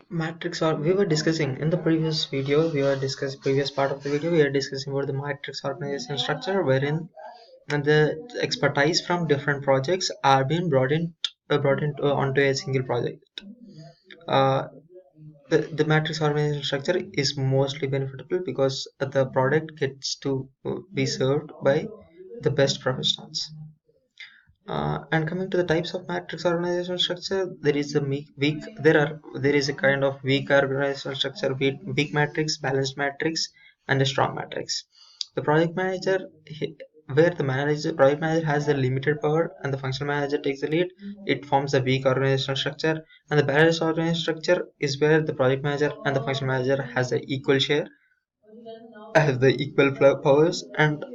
Matrix, or we were discussing in the previous video, we were discussing previous part of the video, we were discussing about the matrix organization structure, wherein the expertise from different projects are being brought in onto a single project. uh, the matrix organization structure is mostly beneficial because the product gets to be served by the best professionals. And coming to the types of matrix organizational structure, there is a there is a kind of weak organizational structure, weak matrix, balanced matrix, and a strong matrix. The project manager, where the project manager has the limited power and the functional manager takes the lead, it forms a weak organizational structure. And the balanced organizational structure is where the project manager and the functional manager has the equal share, has the equal powers, and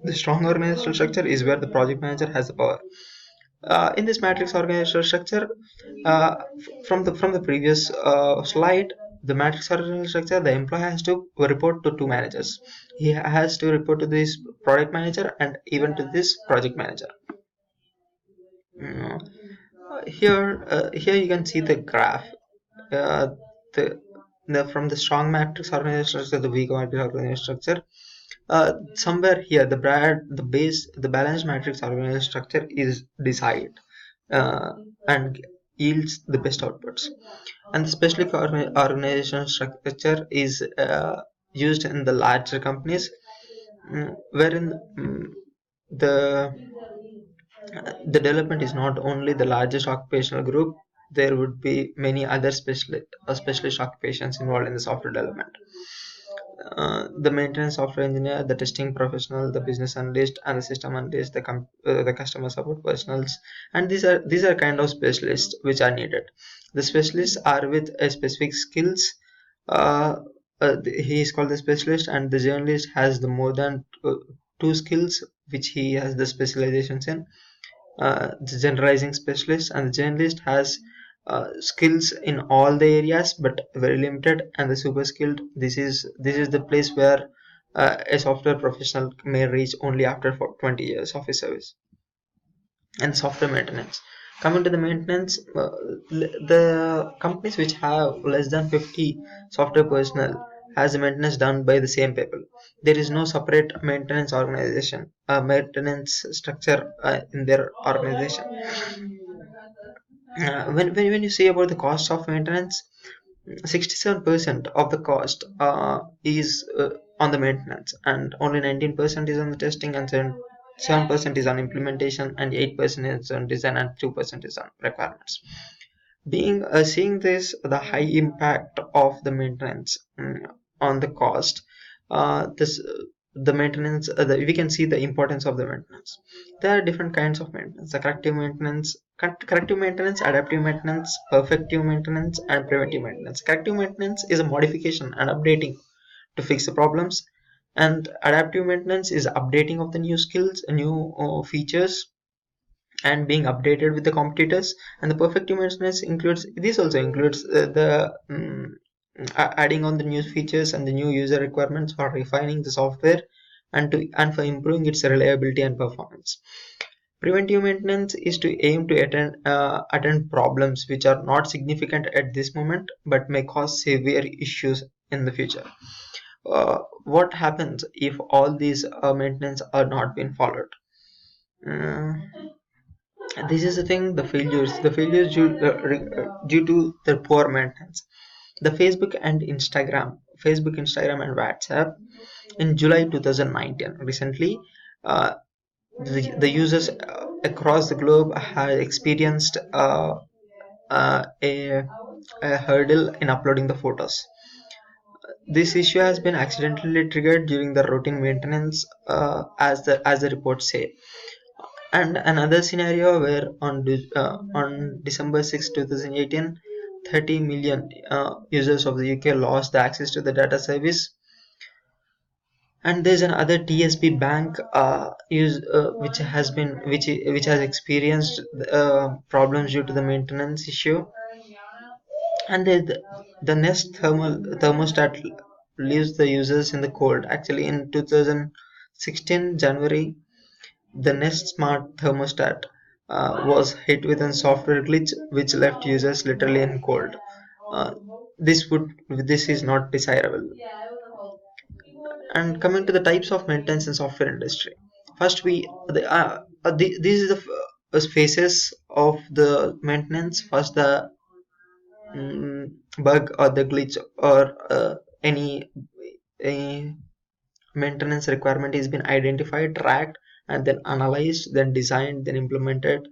the strong organizational structure is where the project manager has the power. In this matrix organizational structure, from the previous slide, the matrix organizational structure, the employee has to report to two managers. He has to report to this product manager and even to this project manager. Mm, here you can see the graph. uh, the, from the strong matrix organizational structure, the weak matrix organizational structure, somewhere here the base, the balanced matrix organizational structure is desired, uh, and yields the best outputs. And the specific organizational structure is used in the larger companies, wherein the the development is not only the largest occupational group. There would be many other specialist occupations involved in the software development. The maintenance software engineer, the testing professional, the business analyst, and the system analyst, the customer support professionals, and these are kind of specialists which are needed. The specialists are with a specific skills. Uh, he is called the specialist, and the journalist has the more than two skills which he has the specializations in. The generalizing specialist and the generalist has skills in all the areas but very limited, and the super skilled, this is the place where a software professional may reach only after 20 years of his service. And software maintenance, coming to the maintenance, the companies which have less than 50 software personnel has the maintenance done by the same people. There is no separate maintenance organization, maintenance structure in their organization. When you say about the cost of maintenance, 67% of the cost is on the maintenance, and only 19% is on the testing, and 7% is on implementation, and 8% is on design, and 2% is on requirements. Being seeing this, the high impact of the maintenance on the cost, this the maintenance, we can see the importance of the maintenance. There are different kinds of maintenance: the corrective maintenance, adaptive maintenance, perfective maintenance, and preventive maintenance. Corrective maintenance is a modification and updating to fix the problems, and adaptive maintenance is updating of the new skills, new features, and being updated with the competitors. And the perfective maintenance includes, this also includes the adding on the new features and the new user requirements for refining the software, and for improving its reliability and performance. Preventive maintenance is to aim to attend problems which are not significant at this moment but may cause severe issues in the future. What happens if all these maintenance are not being followed? Uh, this is the thing, the failures due to the poor maintenance. The Facebook, Instagram, and WhatsApp in July 2019, recently, uh, the users across the globe have experienced a hurdle in uploading the photos. This issue has been accidentally triggered during the routine maintenance, as the reports say. And another scenario where on December 6, 2018, 30 million users of the UK lost the access to the data service. And there's another TSB bank which has experienced problems due to the maintenance issue. And the Nest thermostat leaves the users in the cold. Actually, in 2016 January, the Nest Smart thermostat was hit with a software glitch which left users literally in cold. this is not desirable. And coming to the types of maintenance in software industry, first this is the phases of the maintenance. First, the bug or the glitch or any maintenance requirement has been identified, tracked, and then analyzed, then designed, then implemented,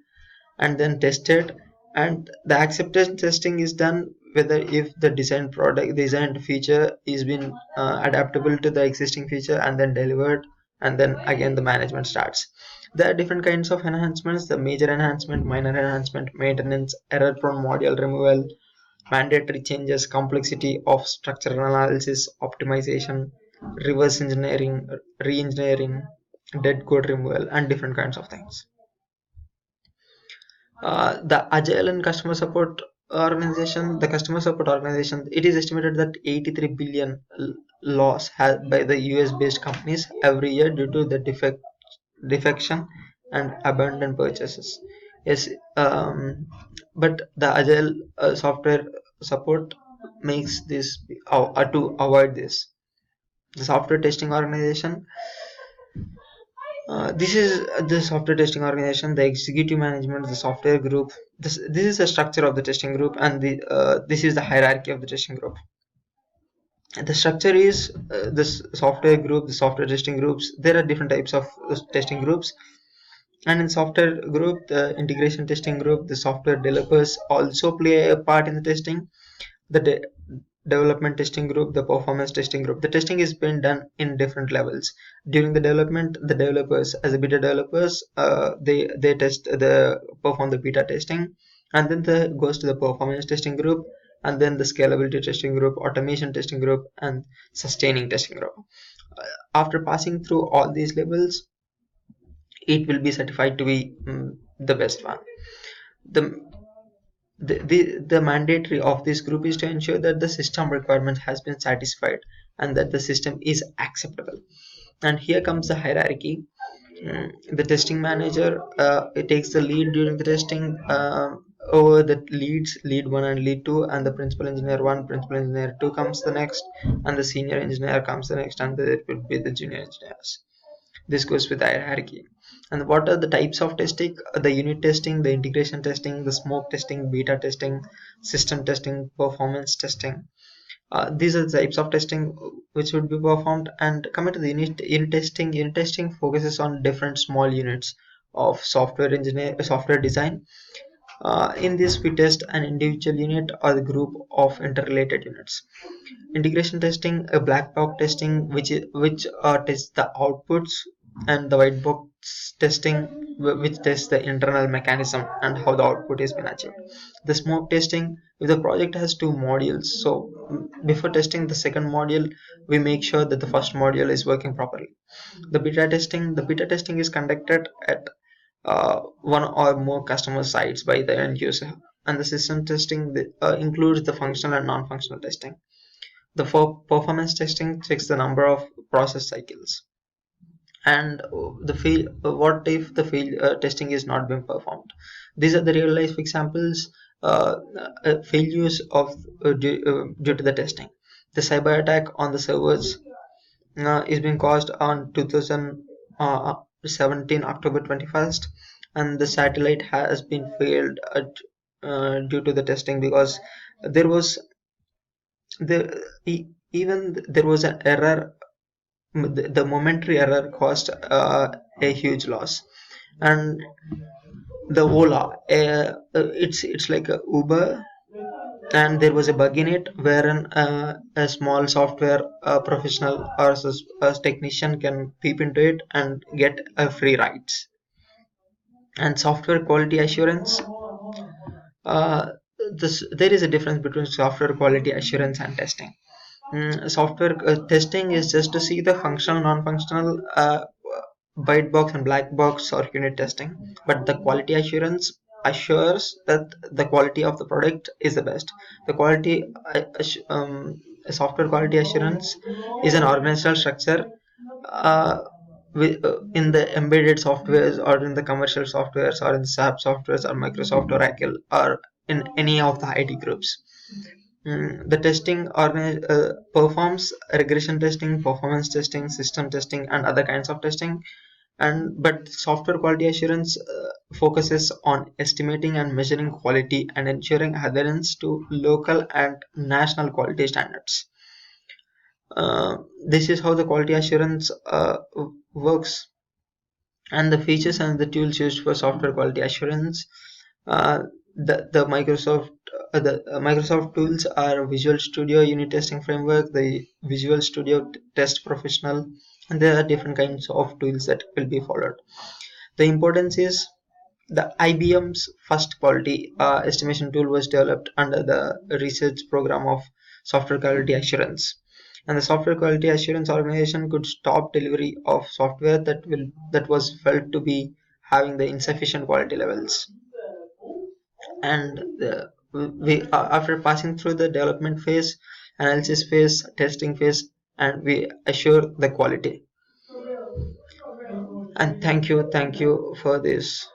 and then tested. And the acceptance testing is done whether if the designed feature is been adaptable to the existing feature, and then delivered, and then again the management starts. There are different kinds of enhancements: the major enhancement, minor enhancement, maintenance, error prone module removal, mandatory changes, complexity of structural analysis, optimization, reverse engineering, re-engineering, dead code removal, and different kinds of things. The agile and customer support organization, it is estimated that 83 billion loss had by the US based companies every year due to the defection and abandoned purchases. Yes, but the agile software support makes this to avoid this. The software testing organization, this is the software testing organization, the executive management, the software group. This is the structure of the testing group, and this is the hierarchy of the testing group. And the structure is this software group, the software testing groups. There are different types of testing groups, and in software group, the integration testing group, the software developers also play a part in the testing. The development testing group, the performance testing group. The testing is being done in different levels. During the development, the developers, as a beta developers, they perform the beta testing, and then the goes to the performance testing group, and then the scalability testing group, automation testing group, and sustaining testing group. After passing through all these levels, it will be certified to be the best one. The the, the the mandatory of this group is to ensure that the system requirement has been satisfied and that the system is acceptable. And here comes the hierarchy. The testing manager, it takes the lead during the testing over the lead 1 and lead 2, and the principal engineer 1, principal engineer 2 comes the next, and the senior engineer comes the next, and it will be the junior engineers. This goes with the hierarchy. And what are the types of testing? The unit testing, the integration testing, the smoke testing, beta testing, system testing, performance testing. These are the types of testing which would be performed. And coming to the unit testing focuses on different small units of software design. In this, we test an individual unit or the group of interrelated units. Integration testing, a black box testing, which tests the outputs, and the white box testing, which tests the internal mechanism and how the output is been achieved. The smoke testing, if the project has two modules, so before testing the second module, we make sure that the first module is working properly. The beta testing is conducted at one or more customer sites by the end user. And the system testing includes the functional and non-functional testing. The performance testing checks the number of process cycles. And what if the testing is not being performed? These are the real life examples, failures of due to the testing. The cyber attack on the servers is being caused on 2017 October 21st, and the satellite has been failed due to the testing, because there was even there was an error. The momentary error caused a huge loss. And the Ola, it's like a Uber, and there was a bug in it wherein a small software professional or a technician can peep into it and get a free rides. And software quality assurance, uh, there is a difference between software quality assurance and testing. Software testing is just to see the functional, non-functional, white box and black box or unit testing, but the quality assurance assures that the quality of the product is the best. The quality software quality assurance is an organizational structure uh, in the embedded softwares or in the commercial softwares or in SAP softwares or Microsoft Oracle or in any of the IT groups. The testing performs regression testing, performance testing, system testing, and other kinds of testing. And but software quality assurance focuses on estimating and measuring quality and ensuring adherence to local and national quality standards. This is how the quality assurance works. And the features and the tools used for software quality assurance. uh, the Microsoft tools are Visual Studio unit testing framework, the Visual Studio Test Professional, and there are different kinds of tools that will be followed. The importance is the IBM's first quality estimation tool was developed under the research program of software quality assurance, and the software quality assurance organization could stop delivery of software that was felt to be having the insufficient quality levels. And we after passing through the development phase, analysis phase, testing phase, and we assure the quality. And thank you for this.